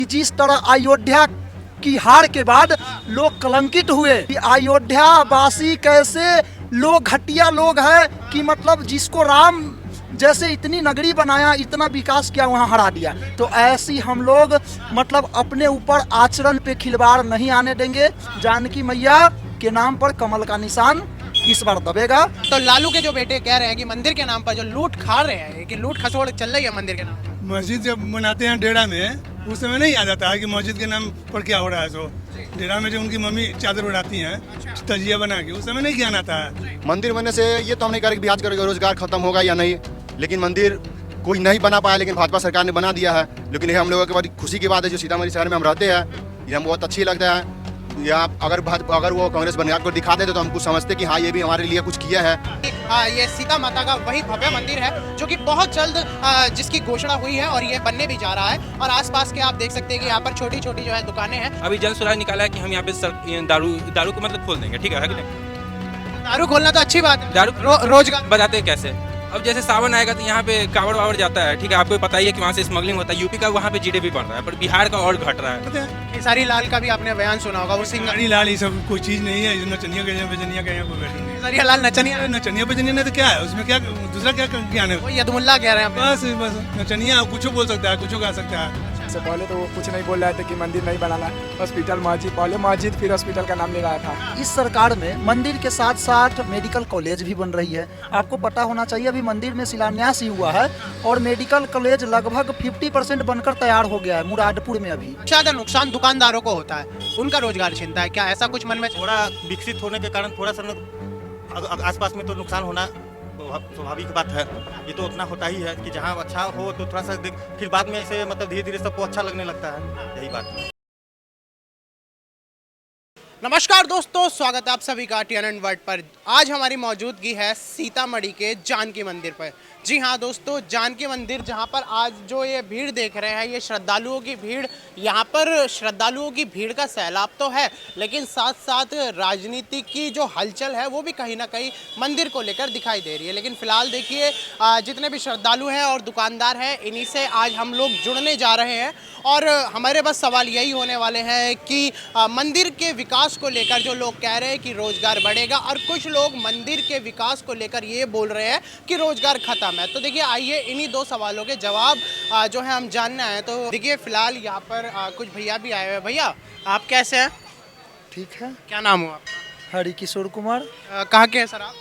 जिस तरह अयोध्या की हार के बाद लोग कलंकित हुए कि अयोध्या वासी कैसे लोग घटिया लोग हैं कि मतलब जिसको राम जैसे इतनी नगरी बनाया, इतना विकास किया, वहाँ हरा दिया। तो ऐसी हम लोग मतलब अपने ऊपर आचरण पे खिलवाड़ नहीं आने देंगे। जानकी मैया के नाम पर कमल का निशान इस बार दबेगा। तो लालू के जो बेटे कह रहे हैं कि मंदिर के नाम पर जो लूट खा रहे हैं, कि लूट खसोड़ चल रही है मंदिर के नाम पर। मस्जिद जब बनाते हैं डेरा में, उस समय नहीं आ जाता है कि मस्जिद के नाम पर क्या हो रहा है। सो डेरा में जो उनकी मम्मी चादर उड़ाती हैं तजिया बना के, उस समय नहीं ज्ञान आता है। मंदिर बनने से ये तो हम नहीं कह रहे कि बिहार का रोजगार खत्म होगा या नहीं, लेकिन मंदिर कोई नहीं बना पाया, लेकिन भाजपा सरकार ने बना दिया है। लेकिन ये हम लोगों के बाद खुशी की बात है, जो सीतामढ़ी शहर में हम रहते हैं, ये हम बहुत अच्छी लगता है। यहाँ अगर वो कांग्रेस बनियाद को दिखा देते तो हम कुछ समझते कि हाँ ये भी हमारे लिए कुछ किया है। ये सीता माता का वही भव्य मंदिर है जो कि बहुत जल्द जिसकी घोषणा हुई है और ये बनने भी जा रहा है। और आसपास के आप देख सकते हैं कि यहाँ पर छोटी छोटी जो है दुकानें हैं। अभी जन सुराग निकाला है कि हम यहाँ पे दारू को मतलब खोल देंगे, ठीक है कि नहीं? दारू खोलना तो अच्छी बात है। दारू रोजगार बताते हैं कैसे। अब जैसे सावन आएगा तो यहाँ पे कावड़ वावड़ जाता है, ठीक है, आपको पता ही है कि वहाँ से स्मगलिंग होता है। यूपी का वहाँ पे जीडीपी बढ़ रहा है, पर बिहार का और घट रहा है। खेसारी लाल का भी आपने बयान सुना होगा, वो सिंगर गाड़ी लाल ये सब कोई चीज नहीं है। नचनिया के बेचनिया के यहाँ कोई वैल्यू नहीं। खेसारी लाल नचनिया नचनिया बेचनिया ने तो क्या है उसमें, क्या दूसरा क्या ज्ञान है। वो यदमुल्ला कह रहे हैं आप। बस नचनिया कुछ बोल सकता है, कुछ गा सकता है। से पहले तो वो कुछ नहीं बोल रहे थे कि मंदिर नहीं बनाना, हॉस्पिटल मस्जिद, पहले मस्जिद फिर हॉस्पिटल का नाम ले रहा था। इस सरकार में मंदिर के साथ साथ मेडिकल कॉलेज भी बन रही है। आपको पता होना चाहिए अभी मंदिर में शिलान्यास ही हुआ है और मेडिकल कॉलेज लगभग 50% बनकर तैयार हो गया है मुरादपुर में। अभी ज्यादा नुकसान दुकानदारों को होता है, उनका रोजगार छिनता है, क्या ऐसा कुछ मन में? थोड़ा विकसित होने के कारण थोड़ा सा आसपास में तो नुकसान होना स्वाभाविक बात है। ये तो उतना होता ही है कि जहाँ अच्छा हो तो थोड़ा सा फिर बाद में ऐसे मतलब धीरे धीरे सबको अच्छा लगने लगता है, यही बात है। नमस्कार दोस्तों, स्वागत है आप सभी का TNN वर्ल्ड पर। आज हमारी मौजूदगी है सीतामढ़ी के जानकी मंदिर पर। जी हाँ दोस्तों, जानकी मंदिर जहाँ पर आज जो ये भीड़ देख रहे हैं, ये श्रद्धालुओं की भीड़। यहाँ पर श्रद्धालुओं की भीड़ का सैलाब तो है, लेकिन साथ साथ राजनीति की जो हलचल है वो भी कहीं ना कहीं मंदिर को लेकर दिखाई दे रही है। लेकिन फिलहाल देखिए, जितने भी श्रद्धालु हैं और दुकानदार हैं, इन्हीं से आज हम लोग जुड़ने जा रहे हैं। और हमारे बस सवाल यही होने वाले हैं कि मंदिर के विकास को लेकर जो लोग कह रहे हैं कि रोजगार बढ़ेगा, और कुछ लोग मंदिर के विकास को लेकर ये बोल रहे हैं कि रोजगार खत्म है। तो देखिए, आइए इन्हीं दो सवालों के जवाब जो है हम जानना है। तो देखिए, फिलहाल यहाँ पर कुछ भैया भी आए हुए हैं। भैया आप कैसे हैं? ठीक है। क्या नाम हुआ आपका? हरिकिशोर कुमार। कहाँ के हैं सर आप?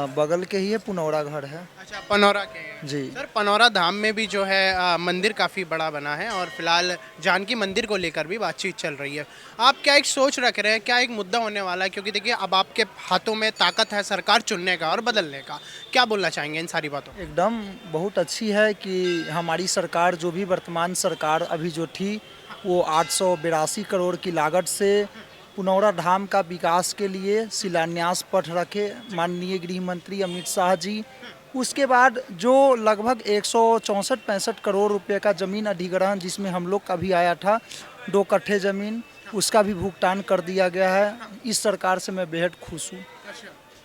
बगल के ही है, पुनौरा घर है। अच्छा, पनौरा के हैं। जी सर, पनौरा धाम में भी जो है मंदिर काफ़ी बड़ा बना है और फिलहाल जानकी मंदिर को लेकर भी बातचीत चल रही है। आप क्या एक सोच रख रहे हैं, क्या एक मुद्दा होने वाला है? क्योंकि देखिए, अब आपके हाथों में ताकत है सरकार चुनने का और बदलने का। क्या बोलना चाहेंगे इन सारी बातों? एकदम बहुत अच्छी है कि हमारी सरकार, जो भी वर्तमान सरकार अभी जो थी, वो 882 करोड़ की लागत से पुनौरा धाम का विकास के लिए शिलान्यास पट रखे माननीय गृह मंत्री अमित शाह जी। उसके बाद जो लगभग 164-65 करोड़ रुपए का ज़मीन अधिग्रहण जिसमें हम लोग का भी आया था, 2 कट्ठे ज़मीन, उसका भी भुगतान कर दिया गया है। इस सरकार से मैं बेहद खुश हूँ।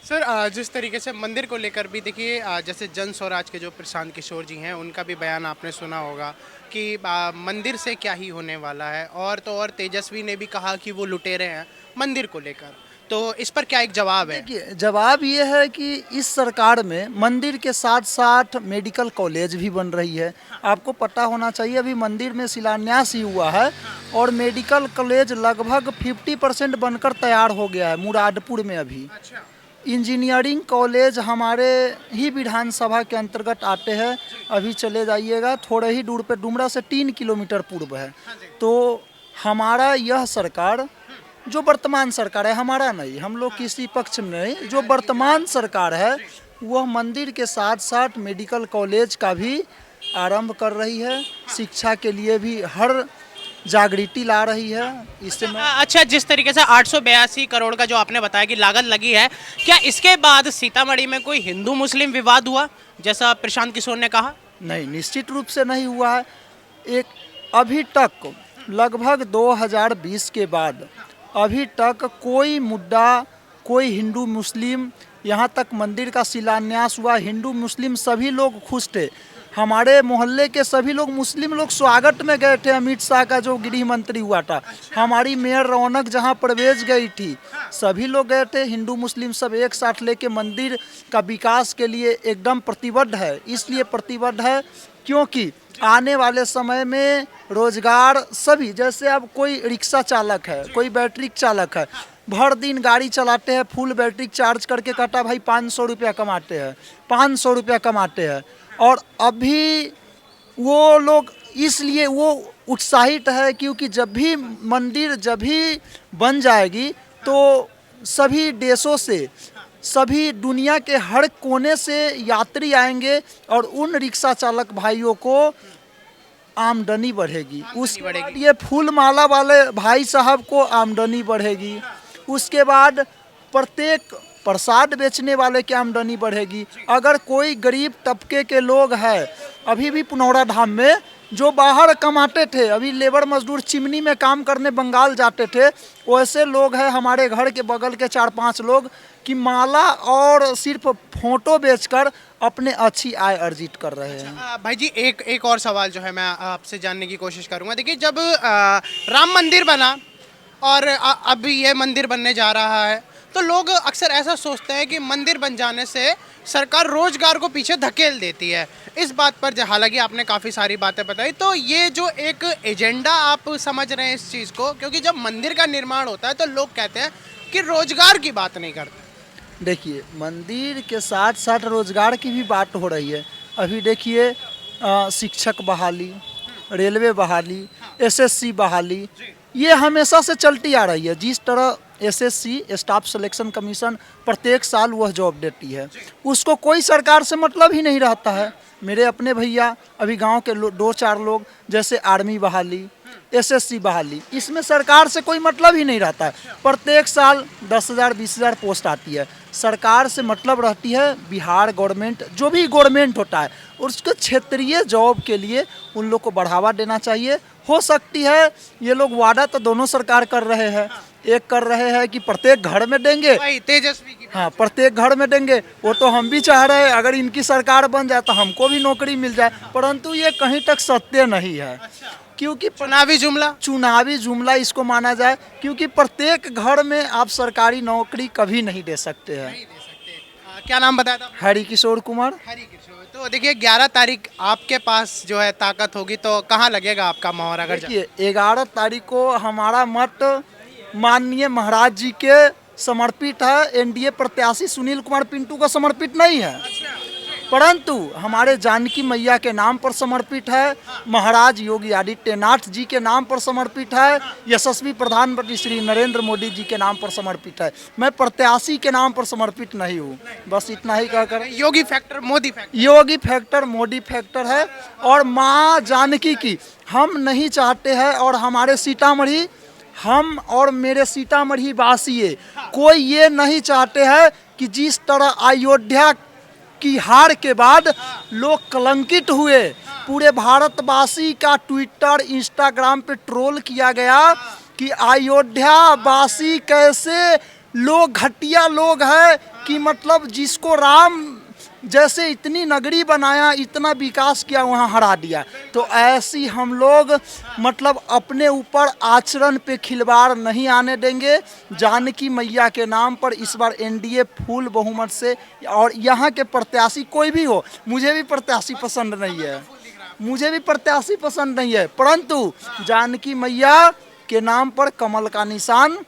सर, जिस तरीके से मंदिर को लेकर भी देखिए, जैसे जन स्वराज के जो प्रशांत किशोर जी हैं, उनका भी बयान आपने सुना होगा कि मंदिर से क्या ही होने वाला है। और तो और तेजस्वी ने भी कहा कि वो लुटेरे हैं मंदिर को लेकर। तो इस पर क्या एक जवाब है? देखिए, जवाब ये है कि इस सरकार में मंदिर के साथ साथ मेडिकल कॉलेज भी बन रही है। आपको पता होना चाहिए अभी मंदिर में शिलान्यास ही हुआ है और मेडिकल कॉलेज लगभग 50% बनकर तैयार हो गया है मुरादपुर में। अभी इंजीनियरिंग कॉलेज हमारे ही विधानसभा के अंतर्गत आते हैं। अभी चले जाइएगा, थोड़े ही दूर पे डुमरा से 3 किलोमीटर पूर्व है। तो हमारा यह सरकार, जो वर्तमान सरकार है, हमारा नहीं, हम लोग किसी पक्ष में नहीं, जो वर्तमान सरकार है वह मंदिर के साथ साथ मेडिकल कॉलेज का भी आरंभ कर रही है। शिक्षा के लिए भी हर जागृति ला रही है। इससे अच्छा, जिस तरीके से 882 करोड़ का जो आपने बताया कि लागत लगी है, क्या इसके बाद सीतामढ़ी में कोई हिंदू मुस्लिम विवाद हुआ जैसा प्रशांत किशोर ने कहा? नहीं, निश्चित रूप से नहीं हुआ है। एक अभी तक लगभग 2020 के बाद अभी तक कोई मुद्दा, कोई हिंदू मुस्लिम, यहाँ तक मंदिर का शिलान्यास हुआ, हिंदू मुस्लिम सभी लोग खुश थे। हमारे मोहल्ले के सभी लोग मुस्लिम लोग स्वागत में गए थे अमित शाह का जो गृह मंत्री हुआ था। हमारी मेयर रौनक जहां प्रवेश गई थी, सभी लोग गए थे। हिंदू मुस्लिम सब एक साथ लेके मंदिर का विकास के लिए एकदम प्रतिबद्ध है। इसलिए प्रतिबद्ध है क्योंकि आने वाले समय में रोजगार सभी, जैसे अब कोई रिक्शा चालक है, कोई बैटरी चालक है, भर दिन गाड़ी चलाते हैं, फुल बैटरी चार्ज करके कहता भाई 500 रुपया कमाते हैं, 500 रुपया कमाते हैं। और अभी वो लोग इसलिए वो उत्साहित है क्योंकि जब भी मंदिर जब भी बन जाएगी तो सभी देशों से, सभी दुनिया के हर कोने से यात्री आएंगे और उन रिक्शा चालक भाइयों को आमदनी बढ़ेगी। उसके बाद ये फूल माला वाले भाई साहब को आमदनी बढ़ेगी। उसके बाद प्रत्येक प्रसाद बेचने वाले की आमदनी बढ़ेगी। अगर कोई गरीब तबके के लोग हैं अभी भी पुनौरा धाम में जो बाहर कमाते थे, अभी लेबर मजदूर चिमनी में काम करने बंगाल जाते थे, वैसे लोग हैं हमारे घर के बगल के 4-5 लोग कि माला और सिर्फ फोटो बेचकर अपने अच्छी आय अर्जित कर रहे हैं। भाई जी एक और सवाल जो है मैं आपसे जानने की कोशिश करूंगा। देखिए जब राम मंदिर बना और अब ये मंदिर बनने जा रहा है तो लोग अक्सर ऐसा सोचते हैं कि मंदिर बन जाने से सरकार रोजगार को पीछे धकेल देती है। इस बात पर हालांकि आपने काफ़ी सारी बातें बताई, तो ये जो एक एजेंडा आप समझ रहे हैं इस चीज़ को, क्योंकि जब मंदिर का निर्माण होता है तो लोग कहते हैं कि रोजगार की बात नहीं करते। देखिए मंदिर के साथ साथ रोजगार की भी बात हो रही है। अभी देखिए शिक्षक बहाली, रेलवे बहाली, एसएससी बहाली, ये हमेशा से चलती आ रही है। जिस तरह एसएससी स्टाफ सिलेक्शन कमीशन प्रत्येक साल वह जॉब देती है, उसको कोई सरकार से मतलब ही नहीं रहता है। मेरे अपने भैया अभी गांव के 2-4 लोग, जैसे आर्मी बहाली, एसएससी बहाली, इसमें सरकार से कोई मतलब ही नहीं रहता है। प्रत्येक साल 10,000 20,000 पोस्ट आती है। सरकार से मतलब रहती है बिहार गवर्नमेंट, जो भी गवर्नमेंट होता है, और उसके क्षेत्रीय जॉब के लिए उन लोग को बढ़ावा देना चाहिए। हो सकती है ये लोग वादा तो दोनों सरकार कर रहे हैं, एक कर रहे हैं कि प्रत्येक घर में देंगे, तेजस्वी की हाँ प्रत्येक घर में देंगे, वो तो हम भी चाह रहे हैं अगर इनकी सरकार बन जाए तो हमको भी नौकरी मिल जाए, परंतु ये कहीं तक सत्य नहीं है। क्योंकि चुनावी जुमला इसको माना जाए, क्योंकि प्रत्येक घर में आप सरकारी नौकरी कभी नहीं दे सकते हैं। क्या नाम बताया था? हरि किशोर कुमार। तो देखिए 11 तारीख आपके पास जो है ताकत होगी तो कहाँ लगेगा आपका मोहर? अगर देखिए 11 तारीख को हमारा मत माननीय महाराज जी के समर्पित है। एनडीए प्रत्याशी सुनील कुमार पिंटू को समर्पित नहीं है, परंतु हमारे जानकी मैया के नाम पर समर्पित है, महाराज योगी आदित्यनाथ जी के नाम पर समर्पित है, यशस्वी प्रधानमंत्री श्री नरेंद्र मोदी जी के नाम पर समर्पित है। मैं प्रत्याशी के नाम पर समर्पित नहीं हूँ। बस इतना ही कहकर योगी फैक्टर मोदी फैक्टर है। और माँ जानकी की हम नहीं चाहते हैं, और हमारे सीतामढ़ी, हम और मेरे सीतामढ़ी वासी कोई ये नहीं चाहते हैं कि जिस तरह अयोध्या की हार के बाद लोग कलंकित हुए, पूरे भारतवासी का ट्विटर इंस्टाग्राम पे ट्रोल किया गया कि अयोध्या वासी कैसे लोग घटिया लोग हैं, कि मतलब जिसको राम जैसे इतनी नगरी बनाया, इतना विकास किया, वहाँ हरा दिया। तो ऐसी हम लोग मतलब अपने ऊपर आचरण पे खिलवाड़ नहीं आने देंगे। जानकी मैया के नाम पर इस बार एनडीए फुल बहुमत से, और यहाँ के प्रत्याशी कोई भी हो, मुझे भी प्रत्याशी पसंद नहीं है, परंतु जानकी मैया के नाम पर कमल का निशान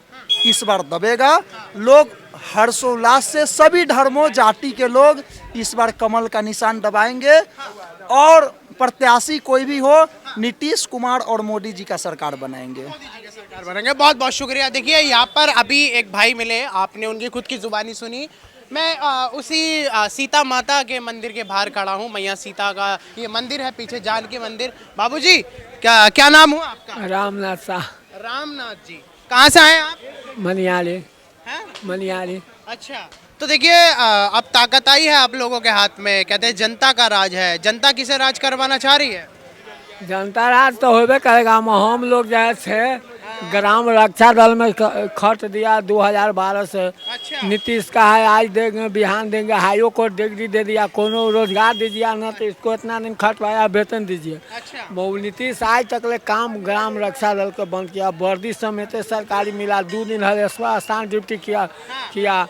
इस बार दबेगा। लोग हर्षोल्लास से, सभी धर्मों जाति के लोग इस बार कमल का निशान दबाएंगे, और प्रत्याशी कोई भी हो, नीतीश कुमार और मोदी जी का सरकार बनाएंगे। बहुत बहुत शुक्रिया। देखिए यहाँ पर अभी एक भाई मिले, आपने उनकी खुद की जुबानी सुनी। मैं उसी सीता माता के मंदिर के बाहर खड़ा हूँ। मैया सीता का ये मंदिर है, पीछे जानकी मंदिर। बाबूजी क्या नाम हुआ आपका? रामनाथ शाह। रामनाथ जी, कहाँ से आए आप? मनियाली। अच्छा, तो देखिए अब ताकत आई है आप लोगों के हाथ में। कहते हैं जनता का राज है। जनता किसे राज करवाना चाह रही है? जनता राज तो होबे करेगा। हम लोग जैसे ग्राम रक्षा दल में खर्च दिया 2012 से। अच्छा नीतीश का है आज देंगे बिहान देंगे, हाईओ कोर्ट डिग्री दे दिया, कोनो रोजगार दीजिए ना तो इसको इतना दिन खर्च पाया वेतन दीजिए। अच्छा वो नीतीश आज तक ले काम ग्राम रक्षा दल को बंद किया, वर्दी समेत सरकारी मिला, 2 दिन हरेश्वर स्थान ड्यूटी किया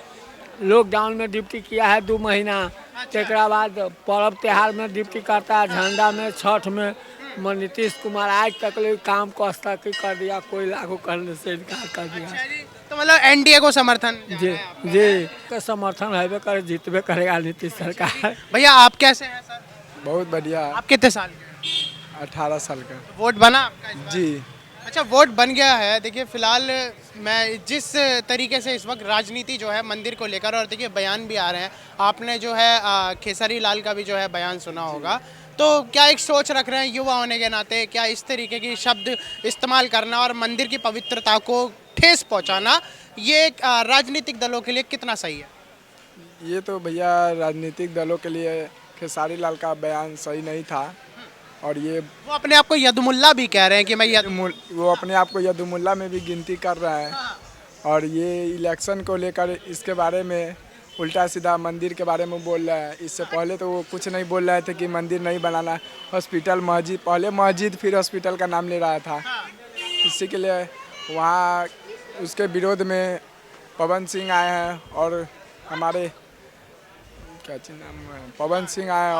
लॉकडाउन में ड्यूटी किया है 2 महीना। तेकरा बाद पर्व त्योहार में ड्यूटी करता है, झंडा में, छठ में। नीतीश कुमार आज तक ले काम को हस्तक्षेप कर दिया, कोई लागू करने से इनकार कर दिया। अच्छा जी, तो मतलब एनडीए को समर्थन जा जी रहा है आपका। जी का समर्थन है करे, जीतबे करेगा नीतीश सरकार। भैया आप कैसे हैं सर? बहुत बढ़िया। आप कितने साल के हैं? 18 साल का। वोट बना आपका इस बार? जी। अच्छा वोट बन गया है। देखिए फिलहाल मैं जिस तरीके से इस वक्त राजनीति जो है मंदिर को लेकर, और देखिए बयान भी आ रहे हैं, आपने जो है खेसारी लाल का भी जो है बयान सुना होगा, तो क्या एक सोच रख रहे हैं युवा होने के नाते, क्या इस तरीके की शब्द इस्तेमाल करना और मंदिर की पवित्रता को ठेस पहुंचाना ये राजनीतिक दलों के लिए कितना सही है? ये तो भैया राजनीतिक दलों के लिए खेसारी लाल का बयान सही नहीं था। और ये वो अपने आप को यदुमुल्ला भी कह रहे हैं कि मैं वो अपने आप को यदुमुल्ला में भी गिनती कर रहा है। और ये इलेक्शन को लेकर इसके बारे में उल्टा सीधा मंदिर के बारे में बोल रहा है। इससे पहले तो वो कुछ नहीं बोल रहे थे कि मंदिर नहीं बनाना, हॉस्पिटल, मस्जिद, पहले मस्जिद फिर हॉस्पिटल का नाम ले रहा था। इसी के लिए वहाँ उसके विरोध में पवन सिंह आए हैं और हमारे क्या नाम है, पवन सिंह आए हैं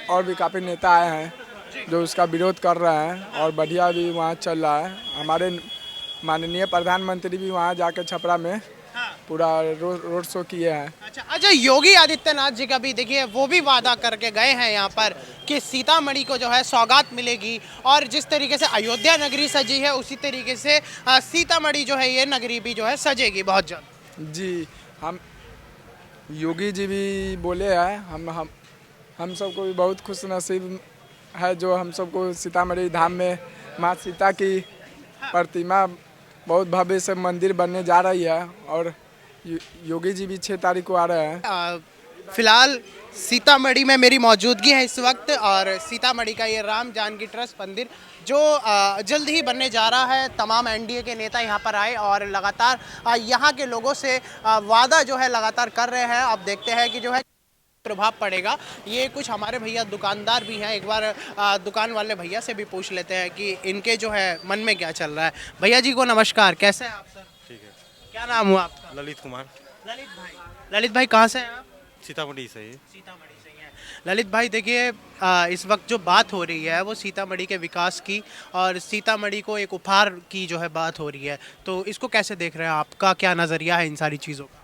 और भी काफ़ी नेता आए हैं जो उसका विरोध कर रहे हैं। और बढ़िया भी वहाँ चल रहा है। हमारे माननीय प्रधानमंत्री भी वहाँ जाकर छपरा में पूरा रोड शो किए हैं। अच्छा योगी आदित्यनाथ जी का भी देखिए वो भी वादा करके गए हैं यहाँ पर कि सीतामढ़ी को जो है सौगात मिलेगी, और जिस तरीके से अयोध्या नगरी सजी है उसी तरीके से सीतामढ़ी जो है ये नगरी भी जो है सजेगी बहुत जल्द। जी, हम योगी जी भी बोले हैं। हम सबको भी बहुत खुश नसीब है जो हम सबको सीतामढ़ी धाम में माँ सीता की प्रतिमा बहुत भव्य से मंदिर बनने जा रही है। और योगी जी भी 6 तारीख को आ रहे हैं। फिलहाल सीतामढ़ी में मेरी मौजूदगी है इस वक्त, और सीतामढ़ी का ये राम जानकी ट्रस्ट मंदिर जो जल्द ही बनने जा रहा है। तमाम एनडीए के नेता यहाँ पर आए और लगातार यहाँ के लोगों से वादा जो है लगातार कर रहे हैं। अब देखते हैं कि जो है प्रभाव पड़ेगा। ये कुछ हमारे भैया दुकानदार भी हैं, एक बार दुकान वाले भैया से भी पूछ लेते हैं कि इनके जो है मन में क्या चल रहा है। भैया जी को नमस्कार, कैसे हैं आप सर? ठीक है। क्या नाम हुआ आपका? ललित कुमार। ललित भाई कहाँ से हैं आप? सीतामढ़ी से ही। सीतामढ़ी से ही हैं। ललित भाई देखिए इस वक्त जो बात हो रही है वो सीतामढ़ी के विकास की और सीतामढ़ी को एक उपहार की जो है बात हो रही है, तो इसको कैसे देख रहे हैं? आपका क्या नज़रिया है इन सारी चीज़ों का?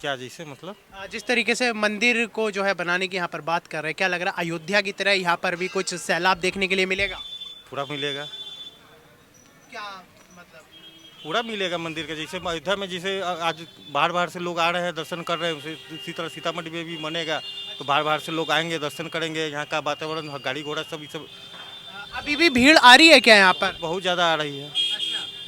क्या जैसे मतलब? जिस तरीके से मंदिर को जो है बनाने की यहाँ पर बात कर रहे हैं, क्या लग रहा है अयोध्या की तरह यहाँ पर भी कुछ सैलाब देखने के लिए मिलेगा? पूरा मिलेगा। क्या मतलब? पूरा मिलेगा मंदिर का। जैसे अयोध्या में जैसे आज बाहर बाहर से लोग आ रहे हैं, दर्शन कर रहे हैं, उसी तरह सीतामढ़ी में भी बनेगा। तो बाहर बाहर से लोग आएंगे, दर्शन करेंगे। यहाँ का वातावरण, गाड़ी घोड़ा सब अभी भी भीड़ आ रही है क्या यहाँ पर? बहुत ज़्यादा आ रही है।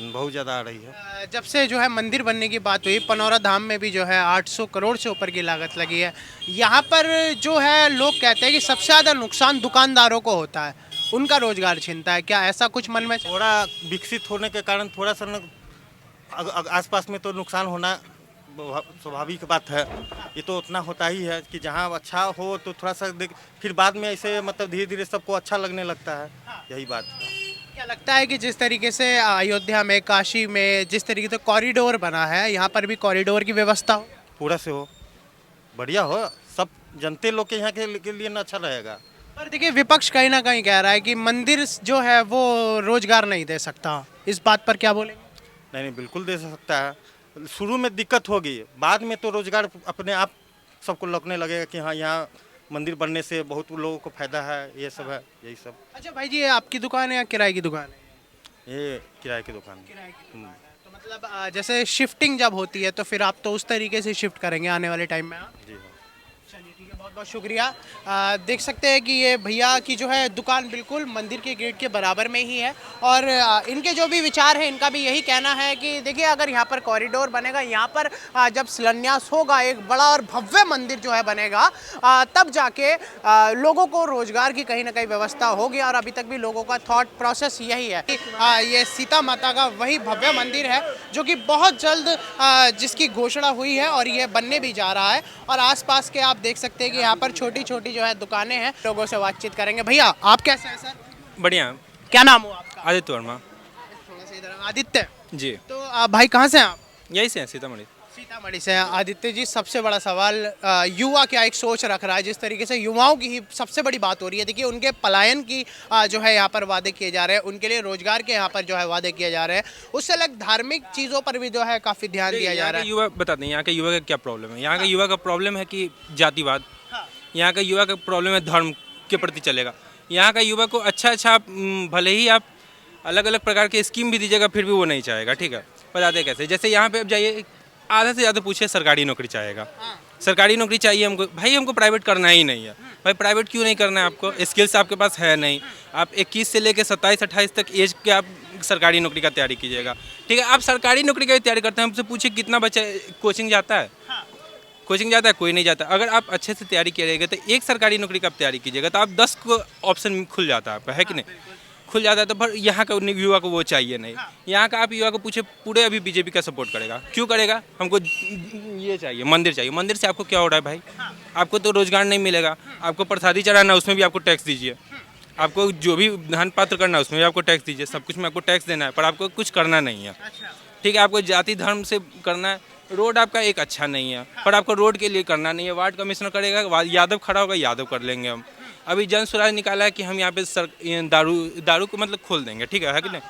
बहुत ज़्यादा आ रही है। जब से जो है मंदिर बनने की बात हुई, पनौरा धाम में भी जो है 800 करोड़ से ऊपर की लागत लगी है। यहाँ पर जो है लोग कहते हैं कि सबसे ज़्यादा नुकसान दुकानदारों को होता है, उनका रोजगार छिनता है। क्या ऐसा कुछ मन में? थोड़ा विकसित होने के कारण थोड़ा सा आसपास में तो नुकसान होना स्वाभाविक बात है। ये तो उतना होता ही है कि जहाँ अच्छा हो तो थोड़ा सा फिर बाद में ऐसे मतलब धीरे धीरे सबको अच्छा लगने लगता है। यही बात है। क्या लगता है कि जिस तरीके से अयोध्या में, काशी में जिस तरीके से कॉरिडोर बना है, यहाँ पर भी कॉरिडोर की व्यवस्था हो? पूरा से हो, बढ़िया हो, सब जनते लोग के यहाँ के लिए ना अच्छा रहेगा। पर देखिए विपक्ष कहीं ना कहीं कह रहा है कि मंदिर जो है वो रोजगार नहीं दे सकता, इस बात पर क्या बोलेंगे? नहीं, बिल्कुल दे सकता है। शुरू में दिक्कत होगी, बाद में तो रोजगार अपने आप सबको लगने लगेगा कि हाँ यहाँ मंदिर बनने से बहुत लोगों को फायदा है। ये सब है, यही सब। अच्छा भाई जी, ये आपकी दुकान है या किराए की दुकान है? ये किराए की दुकान है। किराए की दुकान है। तो मतलब जैसे शिफ्टिंग जब होती है तो फिर आप तो उस तरीके से शिफ्ट करेंगे आने वाले टाइम में? हाँ जी हाँ। चलिए ठीक है। बहुत बहुत शुक्रिया। देख सकते हैं कि ये भैया की जो है दुकान बिल्कुल मंदिर के गेट के बराबर में ही है और इनके जो भी विचार है इनका भी यही कहना है कि देखिए अगर यहाँ पर कॉरिडोर बनेगा, यहाँ पर जब शिलान्यास होगा, एक बड़ा और भव्य मंदिर जो है बनेगा, तब जाके लोगों को रोजगार की कहीं ना कहीं व्यवस्था होगी। और अभी तक भी लोगों का थॉट प्रोसेस यही है कि ये सीता माता का वही भव्य मंदिर है जो कि बहुत जल्द जिसकी घोषणा हुई है और ये बनने भी जा रहा है। और आसपास के आप देख सकते हैं कि यहाँ पर छोटी छोटी जो है दुकानें हैं। लोगों से बातचीत करेंगे। भैया आप कैसे हैं सर? बढ़िया। क्या नाम हो आपका? आदित्य वर्मा। थोड़ा सा इधर आदित्य। जी। तो भाई कहाँ से हैं आप? यही से हैं, सीतामढ़ी। सीतामढ़ी से हैं। आदित्य जी, सबसे बड़ा सवाल युवा क्या एक सोच रख रहा है? जिस तरीके से युवाओं की ही सबसे बड़ी बात हो रही है, देखिए उनके पलायन की जो है यहाँ पर वादे किए जा रहे हैं, उनके लिए रोजगार के यहाँ पर जो है वादे किए जा रहे हैं, उससे अलग धार्मिक चीज़ों पर भी जो है काफ़ी ध्यान दिया जा रहा है। युवा बताते हैं यहाँ के युवा का क्या प्रॉब्लम है। यहाँ का युवा का प्रॉब्लम है कि जातिवाद। यहाँ का युवा का प्रॉब्लम है धर्म के प्रति चलेगा। यहाँ का युवा को अच्छा भले ही आप अलग अलग प्रकार के स्कीम भी दीजिएगा फिर भी वो नहीं चाहेगा। ठीक है, बताते कैसे? जैसे यहाँ पे अब जाइए, आधा से ज़्यादा पूछिए सरकारी नौकरी चाहेगा। सरकारी नौकरी चाहिए हमको, भाई हमको प्राइवेट करना ही नहीं है। भाई प्राइवेट क्यों नहीं करना है आपको? स्किल्स आपके पास है नहीं। आप 21 से लेकर 27-28 तक एज के आप सरकारी नौकरी का तैयारी कीजिएगा। ठीक है, आप सरकारी नौकरी का तैयारी करते हैं, हमसे पूछिए कितना बच्चा कोचिंग जाता है? कोचिंग जाता है? कोई नहीं जाता। अगर आप अच्छे से तैयारी करिएगा तो एक सरकारी नौकरी का आप तैयारी कीजिएगा तो आप 10 को ऑप्शन खुल जाता है आपका, है कि नहीं? खुल जाता है। तो पर यहाँ का युवा को वो चाहिए नहीं। यहाँ का आप युवा को पूछे, पूरे अभी बीजेपी का सपोर्ट करेगा। क्यों करेगा? हमको ये चाहिए, मंदिर चाहिए। मंदिर से आपको क्या हो रहा है भाई? आपको तो रोजगार नहीं मिलेगा। आपको प्रसादी चढ़ाना उसमें भी आपको टैक्स दीजिए। आपको जो भी धन पात्र करना है उसमें भी आपको टैक्स दीजिए। सब कुछ में आपको टैक्स देना है, पर आपको कुछ करना नहीं है। ठीक है, आपको जाति धर्म से करना है। रोड आपका एक अच्छा नहीं है, पर आपको रोड के लिए करना नहीं है। वार्ड कमिश्नर करेगा, यादव खड़ा होगा, यादव कर लेंगे हम। अभी जन स्वराज निकाला है कि हम यहाँ पे दारू को मतलब खोल देंगे। ठीक है कि नहीं?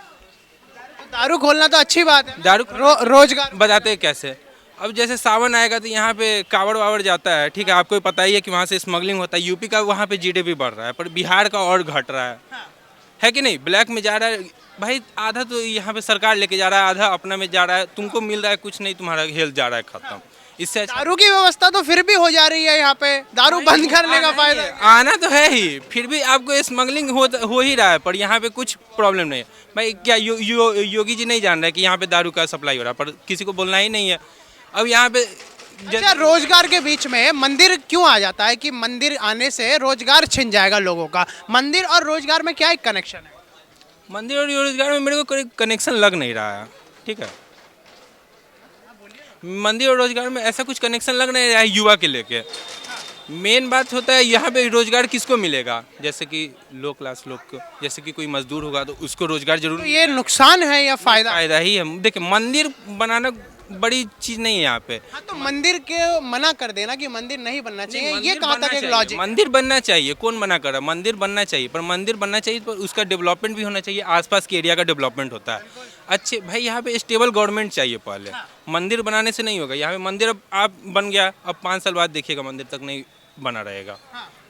दारू खोलना तो अच्छी बात है। दारू रोजगार बताते हैं कैसे? अब जैसे सावन आएगा तो यहाँ पे कावड़ वावड़ जाता है। ठीक है, आपको पता ही है कि वहाँ से स्मगलिंग होता है। यूपी का वहाँ पे जीडीपी बढ़ रहा है, पर बिहार का और घट रहा है कि नहीं? ब्लैक में जा रहा है भाई। आधा तो यहाँ पे सरकार लेके जा रहा है, आधा अपना में जा रहा है। तुमको मिल रहा है कुछ नहीं, तुम्हारा हेल्थ जा रहा है खत्म। इससे दारू की व्यवस्था तो फिर भी हो जा रही है यहाँ पे। दारू बंद करने का फायदा आना तो है ही, फिर भी आपको स्मगलिंग हो ही रहा है, पर यहाँ पे कुछ प्रॉब्लम नहीं है। भाई क्या योगी जी नहीं जान रहे कि यहाँ पे दारू का सप्लाई हो रहा है, पर किसी को बोलना ही नहीं है। अब यहाँ पे अच्छा, रोजगार के बीच में मंदिर क्यों आ जाता है कि मंदिर आने से रोजगार छिन जाएगा लोगों का? मंदिर और रोजगार में क्या एक कनेक्शन है? मंदिर और रोजगार में मेरे को कोई कनेक्शन लग नहीं रहा है। ठीक है, मंदिर और रोजगार में ऐसा कुछ कनेक्शन लग नहीं रहा है युवा के लेके। मेन बात होता है यहाँ पे रोजगार किसको मिलेगा? जैसे कि लो क्लास लोग को, जैसे कि कोई मजदूर होगा तो उसको रोजगार जरूर। तो ये नुकसान है या फायदा? फायदा ही है। देखिए, मंदिर बनाना बड़ी चीज नहीं है यहाँ पे। हाँ, तो मंदिर के मना कर देना कि मंदिर नहीं बनना चाहिए, ये कहाँ तक एक लॉजिक? मंदिर बनना चाहिए, कौन मना कर रहा है? मंदिर बनना चाहिए, पर मंदिर बनना चाहिए पर उसका डेवलपमेंट भी होना चाहिए। आसपास के एरिया का डेवलपमेंट होता है। अच्छे भाई यहाँ पे स्टेबल गवर्नमेंट चाहिए पहले। मंदिर बनाने से नहीं होगा। यहाँ पे मंदिर अब आप बन गया, अब 5 साल बाद देखिएगा मंदिर तक नहीं बना रहेगा।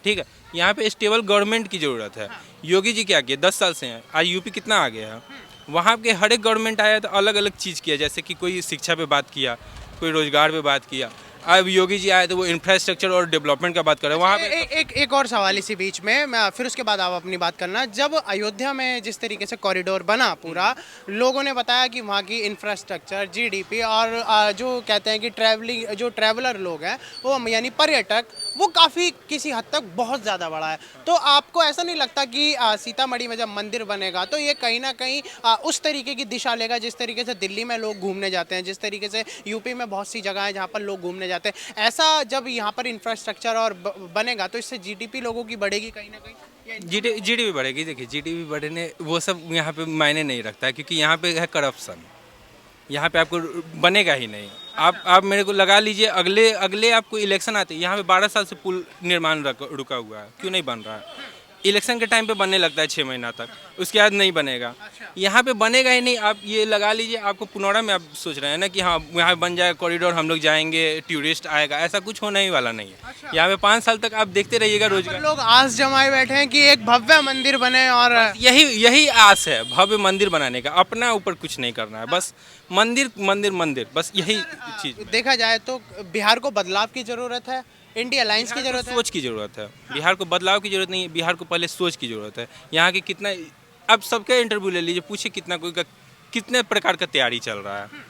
ठीक है, यहाँ पे स्टेबल गवर्नमेंट की ज़रूरत है। योगी जी क्या किए? 10 साल से हैं, आज यूपी कितना आगे है। वहाँ के हर एक गवर्नमेंट आया तो अलग अलग चीज़ किया, जैसे कि कोई शिक्षा पे बात किया, कोई रोजगार पे बात किया। अब योगी जी आए तो वो इंफ्रास्ट्रक्चर और डेवलपमेंट का बात कर रहे हैं। वहाँ पे एक और सवाल इसी बीच में, मैं फिर उसके बाद आप अपनी बात करना। जब अयोध्या में जिस तरीके से कॉरिडोर बना पूरा, लोगों ने बताया कि वहाँ की इंफ्रास्ट्रक्चर, जीडीपी और जो कहते हैं कि जो ट्रैवलर लोग हैं वो यानी पर्यटक, वो काफ़ी किसी हद तक बहुत ज़्यादा बड़ा है। तो आपको ऐसा नहीं लगता कि सीतामढ़ी में जब मंदिर बनेगा तो ये कहीं ना कहीं उस तरीके की दिशा लेगा जिस तरीके से दिल्ली में लोग घूमने जाते हैं, जिस तरीके से यूपी में बहुत सी जगह है जहाँ पर लोग घूमने जाते हैं? ऐसा जब यहाँ पर इंफ्रास्ट्रक्चर और बनेगा तो इससे जीडीपी लोगों की बढ़ेगी कहीं ना कहीं? जीडीपी बढ़ेगी। देखिए, जीडीपी बढ़ने वो सब यहाँ पे मायने नहीं रखता है, क्योंकि यहाँ पे है करप्शन। यहाँ पे आपको बनेगा ही नहीं। आप मेरे को लगा लीजिए, अगले आपको इलेक्शन आते हैं। यहाँ पे 12 साल से पुल निर्माण रुका हुआ है, क्यों नहीं बन रहा है? इलेक्शन के टाइम पे बनने लगता है 6 महीना तक, उसके बाद नहीं बनेगा। यहाँ पे बनेगा ही नहीं। आप ये लगा लीजिए, आपको पुनौरा में आप सोच रहे हैं ना कि हाँ यहाँ बन जाएगा कॉरिडोर, हम लोग जाएंगे, टूरिस्ट आएगा, ऐसा कुछ होने ही वाला नहीं है। यहाँ पे 5 साल तक आप देखते रहिएगा रोजगार। लोग आस जमाए बैठे हैं कि एक भव्य मंदिर बने और यही आस है, भव्य मंदिर बनाने का। अपना ऊपर कुछ नहीं करना है, बस मंदिर मंदिर मंदिर, बस यही चीज़। देखा जाए तो बिहार को बदलाव की ज़रूरत है, इंडिया अलायंस की जरूरत है। सोच की जरूरत है। बिहार को बदलाव की जरूरत नहीं है, बिहार को पहले सोच की जरूरत है। यहाँ की कितना, अब सबका इंटरव्यू ले लीजिए, पूछिए कितना कोई का कितने प्रकार का तैयारी चल रहा है।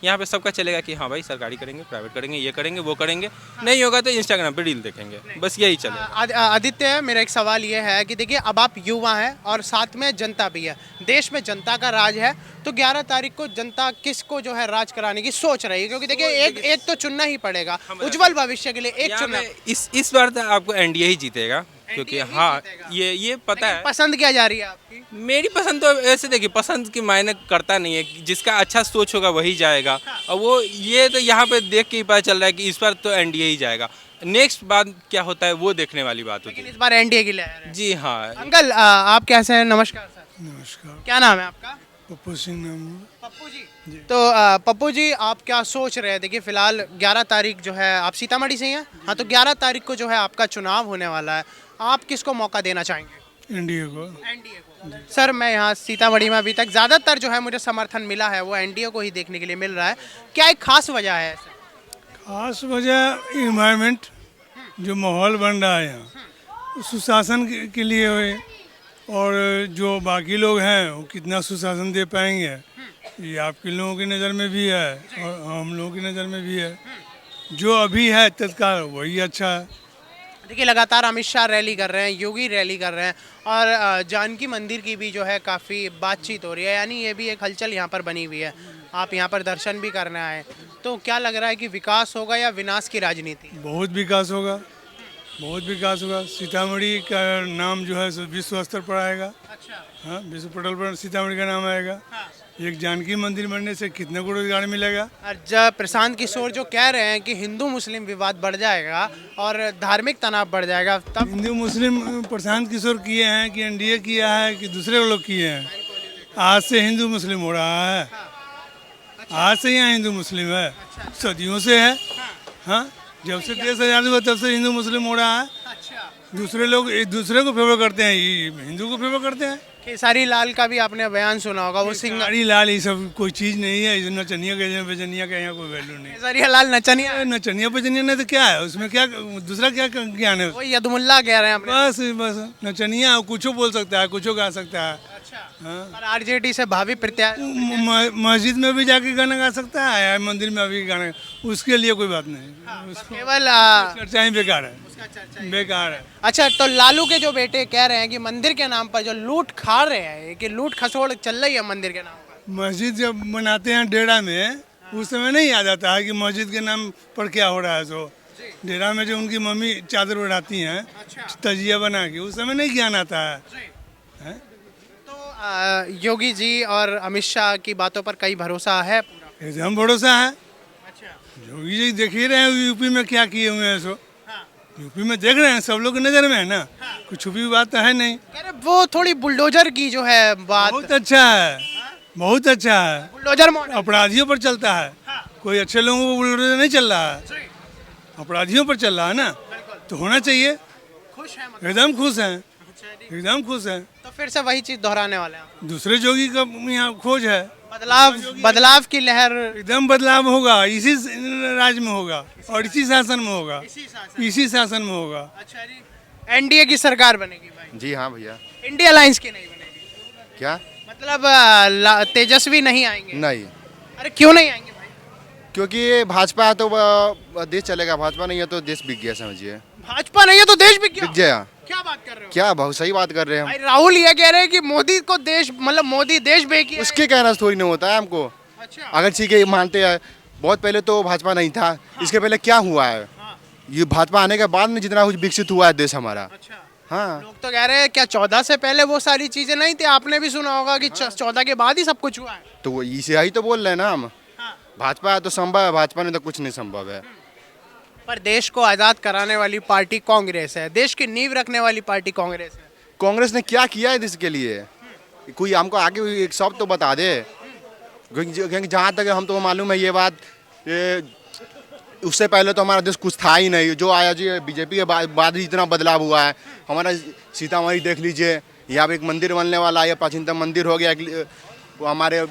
यहाँ पे सबका चलेगा कि हाँ भाई सरकारी करेंगे, प्राइवेट करेंगे, ये करेंगे, वो करेंगे, नहीं होगा तो इंस्टाग्राम पे रील देखेंगे, बस यही चलेगा। आदित्य, मेरा एक सवाल ये है कि देखिए अब आप युवा हैं और साथ में जनता भी है, देश में जनता का राज है, तो 11 तारीख को जनता किसको जो है राज कराने की सोच रही है? क्योंकि देखिए एक तो चुनना ही पड़ेगा उज्जवल भविष्य के लिए, एक यहाँ चुनना। पे इस बार तो आपको एनडीए ही जीतेगा, क्योंकि NDA ही हाँ जीतेगा। ये पता है। पसंद क्या जा रही है आपकी? मेरी पसंद तो ऐसे देखिए, पसंद की मायने करता नहीं है, जिसका अच्छा सोच होगा वही जाएगा। और वो ये तो यहाँ पे देख के ही पता चल रहा है कि इस बार तो एनडीए ही जाएगा। नेक्स्ट बात क्या होता है वो देखने वाली बात होती लेकिन है। इस बार एनडीए की लहर है। जी हाँ। अंकल आप कैसे हैं? नमस्कार सर। नमस्कार। क्या नाम है आपका? पप्पू सिंह नाम है। पप्पू जी। तो पप्पू जी, आप क्या सोच रहे हैं? देखिए फिलहाल 11 तारीख जो है, आप सीतामढ़ी से ही हैं? हाँ, तो 11 तारीख को जो है आपका चुनाव होने वाला है, आप किसको मौका देना चाहेंगे? एनडीए को। एनडीए को। सर मैं यहाँ सीतामढ़ी में अभी तक ज़्यादातर जो है मुझे समर्थन मिला है वो एनडीए को ही देखने के लिए मिल रहा है। क्या एक खास वजह है ऐसे? खास वजह इन्वायरमेंट, जो माहौल बन रहा है यहाँ सुशासन के लिए हुए, और जो बाकी लोग हैं वो कितना सुशासन दे पाएंगे ये आपके लोगों की नज़र में भी है और हम लोगों की नज़र में भी है। जो अभी है तत्काल वही अच्छा है। देखिए लगातार अमित शाह रैली कर रहे हैं, योगी रैली कर रहे हैं, और जानकी मंदिर की भी जो है काफ़ी बातचीत हो रही है, यानी ये भी एक हलचल यहाँ पर बनी हुई है। आप यहाँ पर दर्शन भी करने आए, तो क्या लग रहा है कि विकास होगा या विनाश की राजनीति? बहुत विकास होगा, बहुत विकास होगा। सीतामढ़ी का नाम जो है विश्व स्तर पर आएगा। अच्छा। हाँ, विश्व पटल पर सीतामढ़ी का नाम आएगा। एक जानकी मंदिर बनने से कितने को रोजगार मिलेगा। और जब प्रशांत किशोर जो कह रहे हैं कि हिंदू मुस्लिम विवाद बढ़ जाएगा और धार्मिक तनाव बढ़ जाएगा, तब हिंदू मुस्लिम प्रशांत किशोर किए हैं कि एनडीए किया है कि दूसरे लोग किए हैं? आज से हिंदू मुस्लिम हो रहा है, आज से यहाँ हिंदू मुस्लिम है, सदियों से है। हाँ, जब से देश आजाद हुआ तब से हिंदू मुस्लिम हो रहा है। दूसरे लोग एक दूसरे को फेवर करते हैं, ये हिंदू को फेवर करते हैं। खेसारी लाल का भी आपने बयान सुना होगा, वो सिंगर। खेसारी लाल ये सब कोई चीज़ नहीं है, इस नचनिया के बेचनिया का यहाँ कोई वैल्यू नहीं। खेसारी लाल नचनिया, नचनिया बेचनिया नहीं तो क्या है उसमें, क्या दूसरा क्या ज्ञान है? वो यदुमुल्ला कह रहे हैं अपने। बस बस नचनिया कुछ बोल सकता है, कुछ गा सकता है। हाँ। और आरजेडी से भावी प्रत्याशी मस्जिद में भी जाके गाना गा सकता है, मंदिर में अभी गाना, उसके लिए कोई बात नहीं। केवल चर्चा ही बेकार है, बेकार है। अच्छा, तो लालू के जो बेटे कह रहे हैं कि मंदिर के नाम पर जो लूट खा रहे हैं, कि लूट खसोड़ चल रही है मंदिर के नाम पर। मस्जिद जब बनाते हैं डेरा में, उस समय नहीं याद आता है कि मस्जिद के नाम पर क्या हो रहा है। सो डेरा में जो उनकी मम्मी चादर उड़ाती हैं, तजिया बना के, उस समय नहीं ज्ञान आता है। तो योगी जी और अमित शाह की बातों पर कई भरोसा है पूरा? एकदम भरोसा है। योगी जी देख ही रहे हैं यूपी में क्या किए हुए हैं। सो यूपी में देख रहे हैं, सब लोग की नजर में है ना, कुछ छुपी हुई बात तो है नहीं। अरे वो थोड़ी बुलडोजर की जो है बात, बहुत अच्छा है, बहुत अच्छा है। Bulldozer model. अपराधियों पर चलता है, कोई अच्छे लोगों को बुलडोजर नहीं चल रहा है, अपराधियों पर चल रहा है ना, तो होना चाहिए। खुश है एकदम खुश हैं, एकदम खुश हैं। तो फिर से वही चीज दोहराने वाले हैं आप। दूसरे जोगी का यहाँ खोज है, बदलाव की लहर। एकदम बदलाव होगा, इसी राज्य में होगा और इसी शासन में होगा, इसी शासन में होगा। अच्छा जी, एनडीए की सरकार बनेगी भाई? जी हाँ भैया। इंडिया अलायंस की नहीं बनेगी? क्या मतलब तेजस्वी नहीं आएंगे? नहीं, अरे क्यों नहीं आएंगे भाई? क्योंकि ये भाजपा है तो देश चलेगा, भाजपा नहीं है तो देश बिक गया, समझिए। भाजपा नहीं है तो देश भी बिक गया। क्या बात कर रहे हो? क्या बहुत सही बात कर रहे हैं हम। भाई राहुल ये कह रहे हैं कि मोदी को देश, मतलब मोदी देश बेच किया है। उसके कहना से थोड़ी नहीं होता है हमको। अच्छा। अगर ठीक है मानते हैं, बहुत पहले तो भाजपा नहीं था, इसके पहले क्या हुआ है? ये भाजपा आने के बाद में जितना कुछ विकसित हुआ है देश हमारा। अच्छा। हाँ, लोग तो कह रहे हैं क्या 14 से पहले वो सारी चीजें नहीं थी? आपने भी सुना होगा कि 14 के बाद ही सब कुछ हुआ है। तो वो इसे ही तो बोल रहे हैं ना हम। भाजपा है तो संभव है, भाजपा में तो कुछ नहीं संभव है। पर देश को आजाद कराने वाली पार्टी कांग्रेस है, देश की नींव रखने वाली पार्टी कांग्रेस है। कांग्रेस ने क्या किया है देश के लिए? कोई हमको आगे एक शब्द तो बता दे, क्योंकि जहाँ तक हम तो मालूम है ये बात, उससे पहले तो हमारा देश कुछ था ही नहीं। जो आया जी बीजेपी के बाद ही इतना बदलाव हुआ है। हमारा सीतामढ़ी देख लीजिए, यहाँ पे एक मंदिर बनने वाला है, प्राचीनतम मंदिर हो गया। हमारे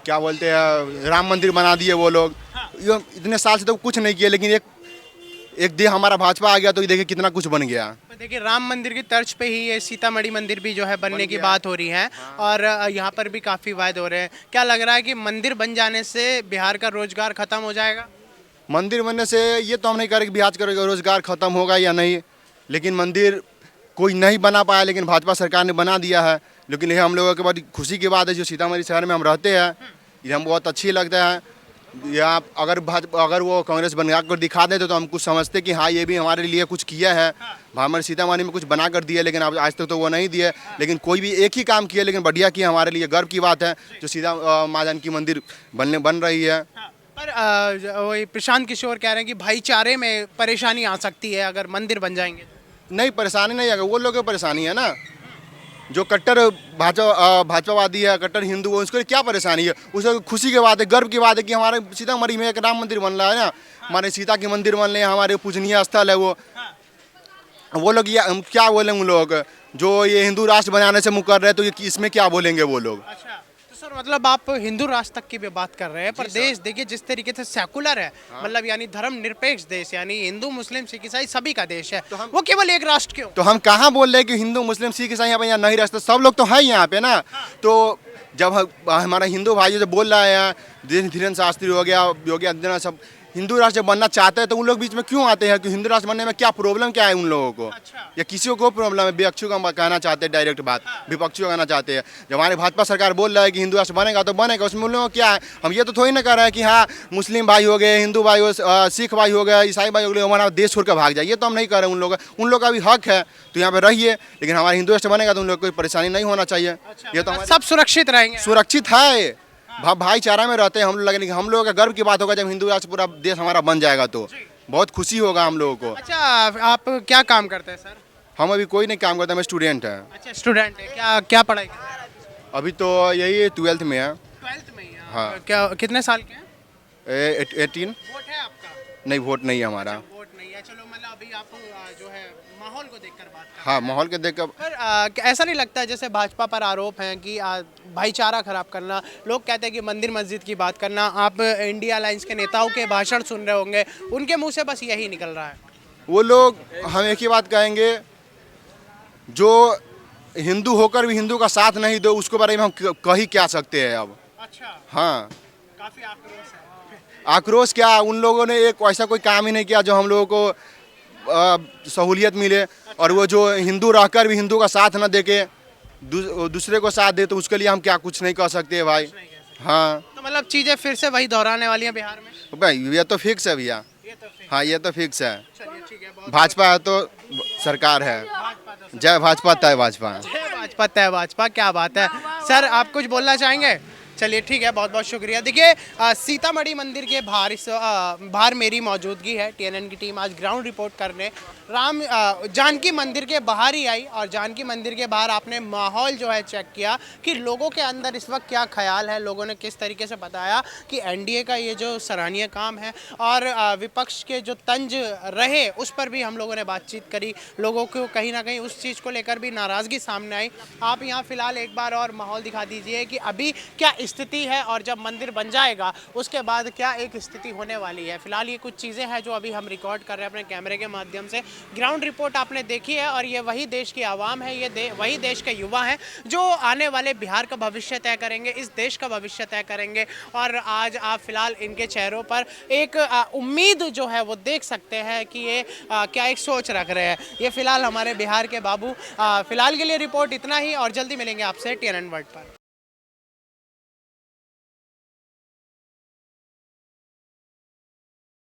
क्या बोलते हैं, राम मंदिर बना दिए वो लोग। इतने साल से तो कुछ नहीं किए, लेकिन एक दिन हमारा भाजपा आ गया तो ये देखिए कितना कुछ बन गया। तो देखिए राम मंदिर की तर्ज पे ही ये सीतामढ़ी मंदिर भी जो है बनने की बात हो रही है और यहाँ पर भी काफ़ी वायदे हो रहे हैं। क्या लग रहा है कि मंदिर बन जाने से बिहार का रोजगार खत्म हो जाएगा? मंदिर बनने से ये तो हम नहीं कह रहे कि बिहार का रोजगार खत्म होगा या नहीं, लेकिन मंदिर कोई नहीं बना पाया, लेकिन भाजपा सरकार ने बना दिया है। लेकिन यह हम लोगों के बड़ी खुशी की बात है, जो सीतामढ़ी शहर में हम रहते हैं ये हम बहुत अच्छी लगता है। या अगर वो कांग्रेस बना कर दिखा देते तो हम कुछ समझते कि हाँ ये भी हमारे लिए कुछ किया है, हमारे सीतामढ़ी में कुछ बना कर दिया, लेकिन अब आज तक तो वो नहीं दिए। लेकिन कोई भी एक ही काम किया, लेकिन बढ़िया किया, हमारे लिए गर्व की बात है जो सीता माँ जानकी मंदिर बन रही है। पर वही प्रशांत किशोर कह रहे हैं कि भाईचारे में परेशानी आ सकती है अगर मंदिर बन जाएंगे। नहीं, परेशानी नहीं आएगा, वो लोगों को परेशानी है ना, जो कट्टर भाजपावादी है, कट्टर हिंदू है, उसको क्या परेशानी है? उसको खुशी की बात है, गर्व की बात है कि हमारे सीतामढ़ी में एक राम मंदिर बन रहा है ना, हमारे सीता के मंदिर बन रहे हैं, हमारे पूजनीय स्थल है वो लोग हम क्या बोलेंगे? उन लोग जो ये हिंदू राष्ट्र बनाने से मुकर रहे हैं, तो ये इसमें क्या बोलेंगे वो लोग? अच्छा, तो सर मतलब आप हिंदू राष्ट्र तक की भी बात कर रहे हैं, पर देश देखिए जिस तरीके से सेकुलर है, मतलब यानी धर्म निरपेक्ष देश, यानी हिंदू मुस्लिम सिख ईसाई सभी का देश है, तो वो केवल एक राष्ट्र क्यों? तो हम कहाँ बोल रहे हैं कि हिंदू मुस्लिम सिख ईसाई यहाँ पे यहाँ नहीं रहते, सब लोग तो है यहाँ पे ना। तो जब हमारा हिंदू भाई जो बोल रहा है, धीरेन्द्र शास्त्री हो गया, योगी आदित्यनाथ, सब हिंदू राष्ट्र बनना चाहते हैं, तो उन लोग बीच में क्यों आते हैं कि हिंदू राष्ट्र बनने में क्या प्रॉब्लम क्या है उन लोगों को? या किसी को प्रॉब्लम है? विपक्षियों का कहना चाहते हैं, डायरेक्ट बात विपक्षियों कहना चाहते हैं। जब हमारे भाजपा सरकार बोल रहा है कि हिंदू राष्ट्र बनेगा तो बनेगा, उसमें उन लोगों को क्या है? हम ये तो थोड़ी ना कर रहे हैं कि हाँ मुस्लिम भाई हो गए, हिंदू भाई हो, सिख भाई हो गए, ईसाई भाई हो गए, हमारा देश छोड़ कर भाग जाए, ये तो हम नहीं कर रहे। उन लोग का भी हक है, तो यहाँ पे रहिए, लेकिन हमारा हिंदू राष्ट्र बनेगा तो उन लोग को कोई परेशानी नहीं होना चाहिए। ये तो सब सुरक्षित रहेंगे, सुरक्षित है, भाईचारा में रहते हैं हम लोग। लेकिन हम लोगों का गर्व की बात होगा जब हिंदू राष्ट्र पूरा देश हमारा बन जाएगा, तो बहुत खुशी होगा हम लोगों को। अच्छा, आप क्या काम करते हैं सर? हम अभी कोई नहीं काम करते, हम स्टूडेंट हैं। अच्छा, स्टूडेंट है, क्या पढ़ाई करते हैं? अभी तो यही 12th में है। 12th में ही है। हाँ। क्या कितने साल के हैं? 18। वोट है आपका? नहीं, वोट नहीं है हमारा। वोट नहीं है, चलो मतलब अभी आप जो है माहौल को देखकर बात कर। हाँ, माहौल के देख कर। पर ऐसा नहीं लगता है जैसे भाजपा पर आरोप है कि भाईचारा खराब करना, लोग कहते हैं कि मंदिर मस्जिद की बात करना, आप इंडिया अलायंस के नेताओं के भाषण सुन रहे होंगे, उनके मुंह से बस यही निकल रहा है। वो लोग हम एक ही बात कहेंगे, जो हिंदू होकर भी हिंदू का साथ नहीं दो, उसके बारे में हम कह ही क्या सकते हैं अब। अच्छा, हाँ, काफी आक्रोश है। आक्रोश क्या, उन लोगों ने एक ऐसा कोई काम ही नहीं किया जो हम लोगों को सहूलियत मिले। और वो जो हिंदू रहकर भी हिंदू का साथ न देके दूसरे को साथ दे, तो उसके लिए हम क्या कुछ नहीं कर सकते भाई। हाँ, तो मतलब चीजें फिर से वही दोहराने वाली हैं बिहार में? भाई ये तो फिक्स है भैया, हाँ ये तो फिक्स है। चलिए ठीक है, भाजपा है तो सरकार है, जय भाजपा तय भाजपा। जय भाजपा तय भाजपा, क्या बात है सर, आप कुछ बोलना चाहेंगे? चलिए ठीक है, बहुत बहुत शुक्रिया। देखिए सीतामढ़ी मंदिर के बाहर मेरी मौजूदगी है, TNN की टीम आज ग्राउंड रिपोर्ट करने जानकी मंदिर के बाहर ही आई, और जानकी मंदिर के बाहर आपने माहौल जो है चेक किया कि लोगों के अंदर इस वक्त क्या ख्याल है, लोगों ने किस तरीके से बताया कि NDA का ये जो सराहनीय काम है और विपक्ष के जो तंज रहे उस पर भी हम लोगों ने बातचीत करी। लोगों को कहीं ना कहीं उस चीज़ को लेकर भी नाराज़गी सामने आई। आप यहाँ फ़िलहाल एक बार और माहौल दिखा दीजिए कि अभी क्या स्थिति है और जब मंदिर बन जाएगा उसके बाद क्या एक स्थिति होने वाली है। फिलहाल ये कुछ चीज़ें हैं जो अभी हम रिकॉर्ड कर रहे हैं अपने कैमरे के माध्यम से। ग्राउंड रिपोर्ट आपने देखी है, और ये वही देश की आवाम है, ये वही देश के युवा हैं जो आने वाले बिहार का भविष्य तय करेंगे, इस देश का भविष्य तय करेंगे। और आज आप फिलहाल इनके चेहरों पर एक उम्मीद जो है वो देख सकते हैं कि ये क्या एक सोच रख रहे हैं। ये फिलहाल हमारे बिहार के बाबू। फिलहाल के लिए रिपोर्ट इतना ही, और जल्दी मिलेंगे आपसे TNN वर्ल्ड पर।